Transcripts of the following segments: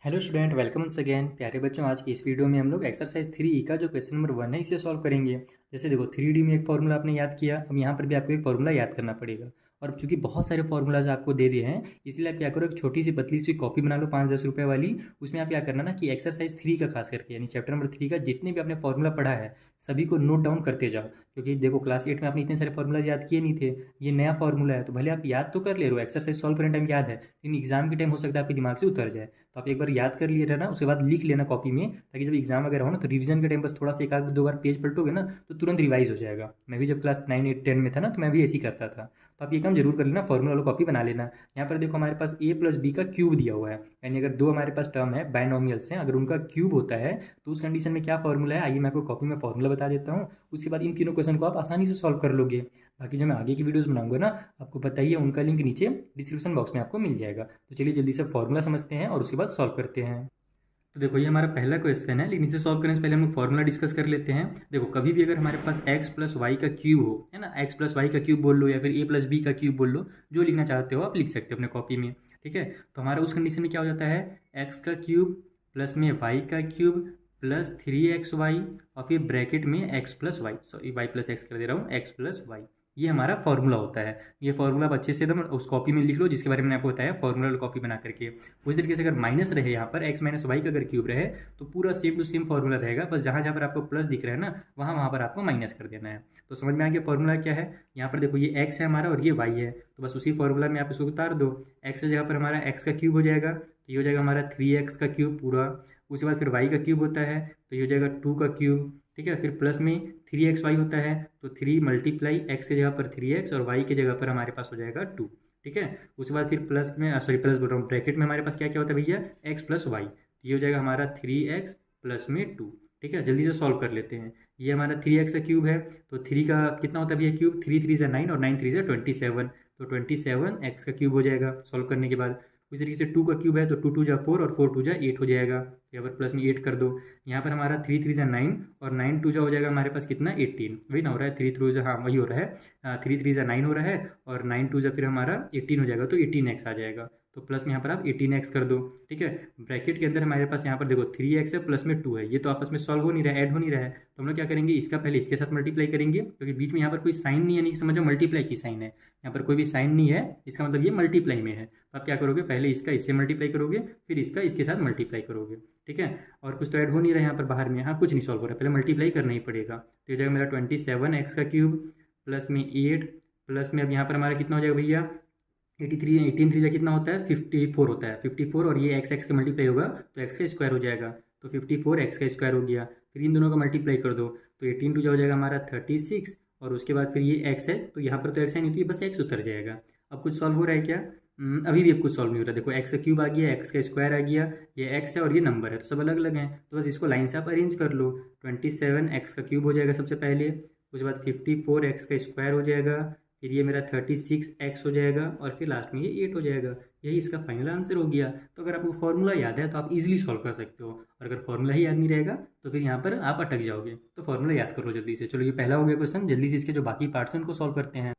Hello student, welcome once again. प्यारे बच्चों, आज की इस वीडियो में हम लोग एक्सरसाइज 3 का जो क्वेश्चन नंबर 1 है इसे सॉल्व करेंगे। जैसे देखो 3D में एक फार्मूला आपने याद किया, अब यहाँ पर भी आपको एक फार्मूला याद करना पड़ेगा। और चूंकि बहुत सारे फार्मूलाज आपको दे रहे हैं, इसलिए आप क्या करो, एक छोटी सी पतली सी कॉपी बना लो 5-10 रुपये वाली। उसमें आप क्या करना ना कि एक्सरसाइज 3 का खास करके यानी चैप्टर नंबर 3 का जितने भी आपने फार्मूला पढ़ा है सभी को नोट डाउन करते जाओ। क्योंकि देखो क्लास 8 में आपने इतने सारे फार्मूलाज याद किए नहीं थे, ये नया फार्मूला है तो भले आप याद तो कर ले रहे हो, एक्सरसाइज सॉल्व करने टाइम याद है, लेकिन एग्जाम के टाइम हो सकता है आपके दिमाग से उतर जाए। तो आप एक बार याद कर लिए रहना, उसके बाद लिख लेना कॉपी में, ताकि जब एग्जाम वगैरह हो ना तो रिवीजन के टाइम बस थोड़ा सा एक आध दो बार पेज पलटोगे ना तो तुरंत रिवाइज हो जाएगा। मैं भी जब क्लास 9, 8, 10 में था ना तो मैं भी ऐसे ही करता था। तो आप ये काम जरूर कर लेना, फॉर्मूला वाला कॉपी बना लेना। यहाँ पर देखो हमारे पास a+b का क्यूब दिया हुआ है, यानी अगर दो हमारे पास टर्म है बायनोमियल्स हैं, अगर उनका क्यूब होता है तो उस कंडीशन में क्या फॉर्मूला है, आइए मैं आपको कॉपी में फॉर्मूला बता देता हूँ। उसके बाद इन तीनों क्वेश्चन को आप आसानी से सॉल्व कर लोगे। बाकी जो मैं आगे की वीडियोस बनाऊंगा ना, आपको बताइए, उनका लिंक नीचे डिस्क्रिप्शन बॉक्स में आपको मिल जाएगा। तो चलिए जल्दी से फॉर्मूला समझते हैं और उसके बाद सॉल्व करते हैं। तो देखो ये हमारा पहला क्वेश्चन है, लेकिन इसे सॉल्व करने से पहले हम लोग फॉर्मूला डिस्कस कर लेते हैं। देखो कभी भी अगर हमारे पास x प्लस वाई का क्यूब हो, है ना, x प्लस वाई का क्यूब बोल लो या फिर a प्लस बी का क्यूब बोल लो, जो लिखना चाहते हो आप लिख सकते हो अपने कॉपी में। ठीक है, तो हमारा उस कंडीशन में क्या हो जाता है, x का क्यूब प्लस में y का क्यूब प्लस 3xy और फिर ब्रैकेट में x plus Y, sorry y plus X कर दे रहा हूँ, x प्लस वाई। ये हमारा फॉर्मूला होता है। ये फॉर्मूला आप अच्छे से एकदम उस कॉपी में लिख लो जिसके बारे में मैंने आपको बताया, फॉर्मूला कॉपी बना करके। उस तरीके से अगर माइनस रहे यहाँ पर x माइनस वाई का अगर क्यूब रहे तो पूरा सेम टू सेम फॉर्मूला रहेगा, बस जहाँ जहाँ पर आपको प्लस दिख रहा है ना वहाँ वहाँ पर आपको माइनस कर देना है। तो समझ में आ गया फॉर्मूला क्या है। यहाँ पर देखो ये x है हमारा और ये y है, तो बस उसी फॉर्मूला में आप इसको उतार दो। x की जगह पर हमारा x का क्यूब हो जाएगा, तो ये हो जाएगा हमारा 3x का क्यूब पूरा। उसके बाद फिर y का क्यूब होता है तो ये हो जाएगा 2 का क्यूब। ठीक है, फिर प्लस में 3xy होता है तो 3 मल्टीप्लाई x की जगह पर 3x और y की जगह पर हमारे पास हो जाएगा 2। ठीक है, उसके बाद फिर प्लस में सॉरी प्लस बोल रहा हूँ, ब्रैकेट में हमारे पास क्या क्या होता है भैया, x प्लस वाई। ये हो जाएगा हमारा 3x प्लस में 2। ठीक है, जल्दी से सॉल्व कर लेते हैं। ये हमारा 3x का क्यूब है, तो 3 का कितना होता है भैया क्यूब, 3 3 से 9 और 9 3 से 27, तो 27x का क्यूब हो जाएगा सॉल्व करने के बाद। उसी तरीके से 2 का क्यूब है तो 2 2 जा 4 और 4 2 जा 8 हो जाएगा, यहाँ पर प्लस में 8 कर दो। यहाँ पर हमारा 3 3 जा 9 और 9 2 जा हो जाएगा हमारे पास कितना 18, वही ना हो रहा है 3 3 जा, हाँ वही हो रहा है, 3 3 जा 9 हो रहा है और 9 2 जा फिर हमारा 18 हो जाएगा, तो 18x आ जाएगा। तो प्लस में यहाँ पर आप 18x कर दो। ठीक है, ब्रैकेट के अंदर हमारे पास यहाँ पर देखो 3x है प्लस में 2 है, ये तो आपस में सॉल्व हो नहीं रहा है, ऐड हो नहीं रहा है, तो हम लोग क्या करेंगे, इसका पहले इसके साथ मल्टीप्लाई करेंगे, क्योंकि बीच में यहाँ पर कोई साइन नहीं है, नहीं समझो मल्टीप्लाई की साइन है, यहाँ पर कोई भी साइन नहीं है, इसका मतलब ये मल्टीप्लाई में है। तो आप क्या करोगे, पहले इसका इससे मल्टीप्लाई करोगे फिर इसका इसके साथ मल्टीप्लाई करोगे। ठीक है, और कुछ तो ऐड हो नहीं रहा है यहाँ पर बाहर में, हाँ कुछ नहीं सॉल्व हो रहा है, पहले मल्टीप्लाई करना ही पड़ेगा। तो ये जाएगा मेरा 27x का क्यूब प्लस में 8 प्लस में अब यहाँ पर हमारा कितना हो जाएगा भैया 83, 18 3 कितना होता है 54 होता है, 54 और ये x का मल्टीप्लाई होगा तो x का स्क्वायर हो जाएगा, तो 54 x का स्क्वायर हो गया। फिर इन दोनों का मल्टीप्लाई कर दो तो 18 2 हो जाएगा हमारा 36, और उसके बाद फिर ये x है तो यहाँ पर तो x है नहीं तो ये बस x उतर जाएगा। अब कुछ सॉल्व हो रहा है क्या, अभी भी अब कुछ सॉल्व नहीं हो रहा। देखो x का क्यूब आ गया, x का स्क्वायर आ गया, ये x है और ये नंबर है तो सब अलग अलग हैं, तो बस इसको लाइन से आप अरेंज कर लो। 27x का क्यूब हो जाएगा सबसे पहले, उसके बाद 54x का स्क्वायर हो जाएगा, फिर ये मेरा 36x हो जाएगा और फिर लास्ट में ये 8 हो जाएगा। यही इसका फाइनल आंसर हो गया। तो अगर आपको फॉर्मूला याद है तो आप इजीली सॉल्व कर सकते हो, और अगर फॉर्मूला ही याद नहीं रहेगा तो फिर यहाँ पर आप अटक जाओगे। तो फॉर्मूला याद करो जल्दी से। चलो ये पहला हो गया क्वेश्चन, जल्दी से इसके जो बाकी पार्ट्स हैं उनको सॉल्व करते हैं।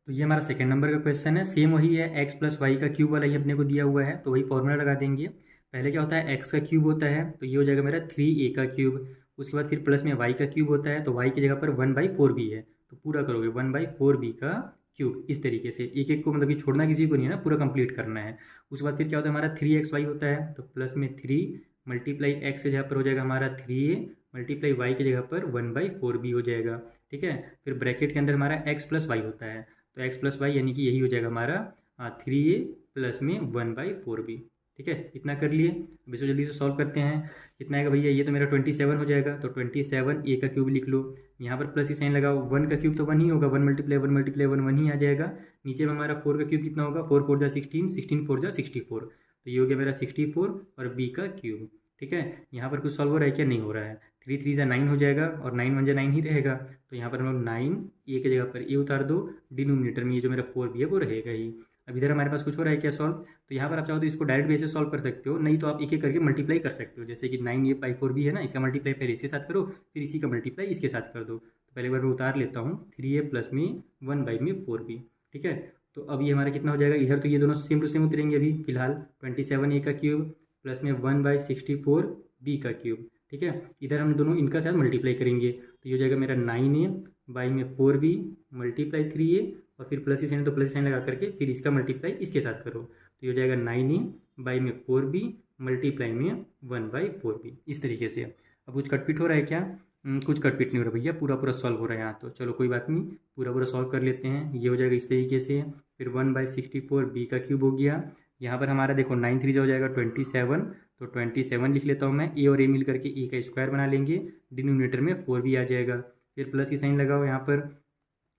तो ये हमारा सेकंड नंबर का क्वेश्चन है, सेम वही है, x प्लस वाई का क्यूब वाला ही अपने को दिया हुआ है, तो वही फॉर्मूला लगा देंगे। पहले क्या होता है, x का क्यूब होता है तो ये हो जाएगा मेरा 3a का क्यूब। उसके बाद फिर प्लस में y का क्यूब होता है तो y की जगह पर 1/4b है, तो पूरा करोगे 1/4b का क्यूब, इस तरीके से एक एक को मतलब कि छोड़ना किसी को नहीं है ना, पूरा कंप्लीट करना है। उसके बाद फिर क्या होता है हमारा 3xy होता है, तो प्लस में 3 मल्टीप्लाई एक्स की जगह पर हो जाएगा हमारा 3a मल्टीप्लाई वाई की जगह पर 1/4b हो जाएगा। ठीक है, फिर ब्रैकेट के अंदर हमारा x प्लस वाई होता है, तो x प्लस वाई यानी कि यही हो जाएगा हमारा 3a प्लस में 1/4b। ठीक है, इतना कर लिए। अब इसको जल्दी से सॉल्व करते हैं। कितना आएगा भैया, ये तो मेरा 27 हो जाएगा, तो 27 a का क्यूब लिख लो, यहाँ पर प्लस ही साइन लगाओ, 1 का क्यूब तो 1 ही होगा, 1 मल्टीप्लाई 1 मल्टीप्लाई 1 1 ही आ जाएगा। नीचे में हमारा 4 का क्यूब कितना होगा, 4 4 जा 16, 16 4 जा 64, तो ये हो गया मेरा 64 और b का क्यूब। ठीक है, यहाँ पर कुछ सॉल्व हो रहा है क्या, नहीं हो रहा है, 3 3 जा 9 हो जाएगा और 9 1 जा 9 ही रहेगा, तो यहाँ पर हम लोग 9 ए की जगह पर ए उतार दो, डिनोमिनेटर में ये जो मेरा 4 भी है वो रहेगा ही। अब इधर हमारे पास कुछ हो रहा है क्या सॉल्व, तो यहाँ पर आप चाहो तो इसको डायरेक्ट बेस से सॉल्व कर सकते हो, नहीं तो आप एक एक करके मल्टीप्लाई कर सकते हो, जैसे कि 9a/4b है ना, इसका मल्टीप्लाई पहले इसके साथ करो फिर इसी का मल्टीप्लाई इसके साथ कर दो। तो पहले बार मैं उतार लेता हूँ 3a प्लस में 1/4b। ठीक है, तो अब ये हमारा कितना हो जाएगा, इधर तो ये दोनों सेम टू सेम उतरेंगे अभी फिलहाल, 27a का क्यूब प्लस में 1/64 b का क्यूब, ठीक है। इधर हम दोनों इनका साथ मल्टीप्लाई करेंगे तो ये हो जाएगा मेरा 9a बाई में 4b मल्टीप्लाई 3a, और फिर प्लस की साइन तो प्लस साइन लगा करके फिर इसका मल्टीप्लाई इसके साथ करो तो ये हो जाएगा 9a बाई में 4b मल्टीप्लाई में 1/4b, इस तरीके से। अब कुछ कटपिट हो रहा है क्या? कुछ कटपिट नहीं हो रहा भैया, पूरा पूरा सॉल्व हो रहा है यहाँ। तो चलो कोई बात नहीं, पूरा पूरा सॉल्व कर लेते हैं। ये हो जाएगा इस तरीके से, फिर 1/64 b का क्यूब हो गया। यहाँ पर हमारा देखो 9 3 हो जाएगा 27, तो 27 लिख लेता हूँ मैं। ए और ए मिल करके ए का स्क्वायर बना लेंगे, डिनोमिनेटर में 4b आ जाएगा। फिर प्लस की साइन लगाओ यहाँ पर,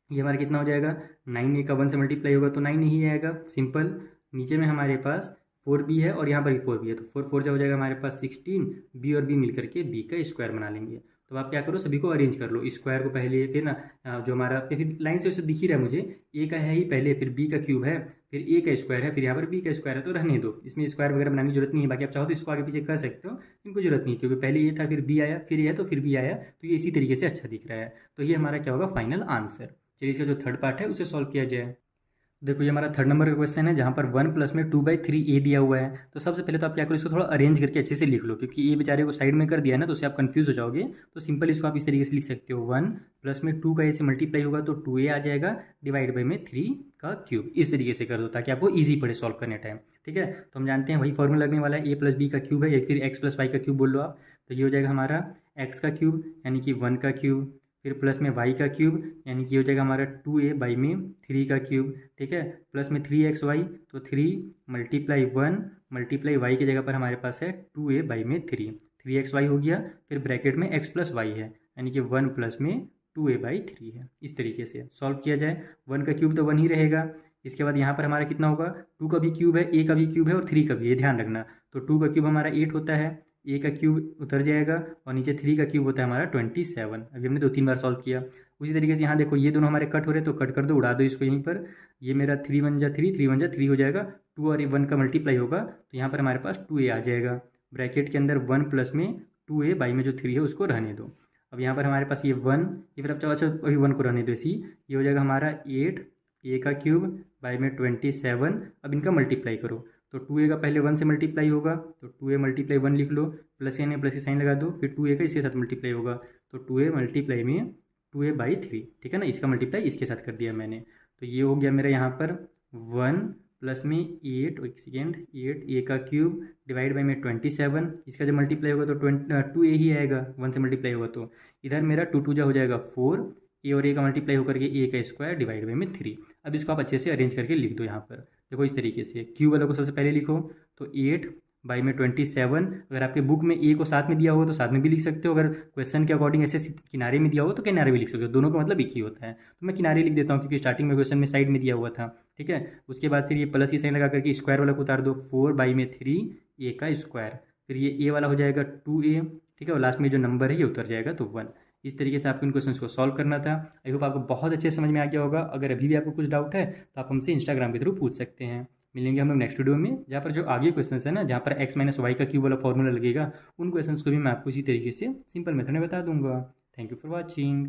ये हमारा कितना हो जाएगा, 9a का 1 से मल्टीप्लाई होगा तो 9 ही आएगा, सिंपल। नीचे में हमारे पास 4b है और यहाँ पर भी 4b है, तो 4 4 हो जाएगा हमारे पास 16, b और b मिल करके b का स्क्वायर बना लेंगे। तो आप क्या करो, सभी को अरेंज कर लो, स्क्वायर को पहले, फिर ना जो हमारा फिर लाइन से वैसे दिख ही रहा है मुझे, ए का है ही पहले, फिर बी का क्यूब है, फिर ए का स्क्वायर है, फिर यहाँ पर बी का स्क्वायर है, तो रहने दो, इसमें स्क्वायर वगैरह बनाने की जरूरत नहीं है। बाकी आप चाहो तो इसको आगे पीछे कर सकते हो, इनको जरूरत नहीं है, क्योंकि पहले ये था फिर बी आया, फिर ये है तो फिर बी आया, तो ये इसी तरीके से अच्छा दिख रहा है। तो ये हमारा क्या होगा, फाइनल आंसर। चलिए इसका जो थर्ड पार्ट है उसे सॉल्व किया जाए। देखो ये हमारा थर्ड नंबर का क्वेश्चन है, जहाँ पर 1 प्लस में 2/3a दिया हुआ है। तो सबसे पहले तो आप क्या करो, इसको थोड़ा अरेंज करके अच्छे से लिख लो, क्योंकि ए बेचारे को साइड में कर दिया है ना, तो उससे आप कंफ्यूज हो जाओगे। तो सिंपल इसको आप इस तरीके से लिख सकते हो, 1 प्लस में 2 का ए से मल्टीप्लाई होगा तो 2a आ जाएगा, डिवाइड बाई में 3 का क्यूब। इस तरीके से कर दो ताकि आपको ईजी पड़े सॉल्व करने टाइम, ठीक है। तो हम जानते हैं वही फॉर्मूला लगने वाला है, a प्लस बी का क्यूब है, या फिर x प्लस वाई का क्यूब बोल लो आप। तो ये हो जाएगा हमारा x का क्यूब यानी कि 1 का क्यूब, फिर प्लस में y का क्यूब यानी कि हो जाएगा हमारा 2a बाई में 3 का क्यूब, ठीक है। प्लस में 3xy, तो 3 मल्टीप्लाई 1 मल्टीप्लाई y की जगह पर हमारे पास है 2a बाई में 3xy हो गया। फिर ब्रैकेट में x प्लस वाई है यानी कि 1 प्लस में 2a/3 है। इस तरीके से सॉल्व किया जाए। 1 का क्यूब तो 1 ही रहेगा। इसके बाद यहाँ पर हमारा कितना होगा, 2 का भी क्यूब है, a का भी क्यूब है और 3 का भी, ये ध्यान रखना। तो 2 का क्यूब हमारा 8 होता है, a का क्यूब उतर जाएगा और नीचे 3 का क्यूब होता है हमारा 27। अभी हमने 2-3 बार सॉल्व किया। उसी तरीके से यहाँ देखो ये दोनों हमारे कट हो रहे हैं, तो कट कर दो, उड़ा दो इसको यहीं पर। ये मेरा 3 1 जा 3, 3 1 जा 3 हो जाएगा, 2 और 1 का मल्टीप्लाई होगा तो यहाँ पर हमारे पास 2a आ जाएगा। ब्रैकेट के अंदर 1 प्लस में 2a बाई में जो 3 है उसको रहने दो। अब यहाँ पर हमारे पास ये 1, ये फिर अब अच्छा अभी 1 को रहने दो इसी। ये हो जाएगा हमारा 8 a का क्यूब बाई में 27। अब इनका मल्टीप्लाई करो, तो 2a का पहले 1 से मल्टीप्लाई होगा तो 2a मल्टीप्लाई 1 लिख लो, प्लस यानी प्लस की साइन लगा दो, फिर 2a का इसके साथ मल्टीप्लाई होगा तो 2a मल्टीप्लाई में 2a/3, ठीक है ना। इसका मल्टीप्लाई इसके साथ कर दिया मैंने। तो ये हो गया मेरा यहाँ पर 1 प्लस में 8, एक सेकेंड, 8 a का क्यूब डिवाइड बाई में 27। इसका जब मल्टीप्लाई होगा तो 2a ही आएगा, 1 से मल्टीप्लाई होगा तो। इधर मेरा 2 2 जा हो जाएगा 4, a और a का मल्टीप्लाई होकर के a का स्क्वायर डिवाइड बाई में 3। अब इसको आप अच्छे से अरेंज करके लिख दो यहाँ पर। देखो इस तरीके से क्यूब वालों को सबसे पहले लिखो, तो 8 बाई में 27। अगर आपके बुक में ए को साथ में दिया हो तो साथ में भी लिख सकते हो, अगर क्वेश्चन के अकॉर्डिंग ऐसे किनारे में दिया हो तो किनारे भी लिख सकते हो, दोनों का मतलब एक ही होता है। तो मैं किनारे लिख देता हूँ क्योंकि स्टार्टिंग में क्वेश्चन में साइड में दिया हुआ था, ठीक है। उसके बाद फिर ये प्लस की साइन लगा करके स्क्वायर वाला को उतार दो, 4 बाई में 3 a का स्क्वायर, फिर ये a वाला हो जाएगा 2a, ठीक है, और लास्ट में जो नंबर है ये उतर जाएगा तो 1। इस तरीके से आपको इन क्वेश्चंस को सॉल्व करना था। आई होप आपको बहुत अच्छे समझ में आ गया होगा। अगर अभी भी आपको कुछ डाउट है तो आप हमसे इंस्टाग्राम के थ्रू पूछ सकते हैं। मिलेंगे हम लोग नेक्स्ट वीडियो में, जहाँ पर जो आगे क्वेश्चंस है ना, जहाँ पर x - y का क्यूब वाला फॉर्मूला लगेगा, उन क्वेश्चंस को भी मैं आपको इसी तरीके से सिंपल मेथड में बता दूंगा। Thank you for watching.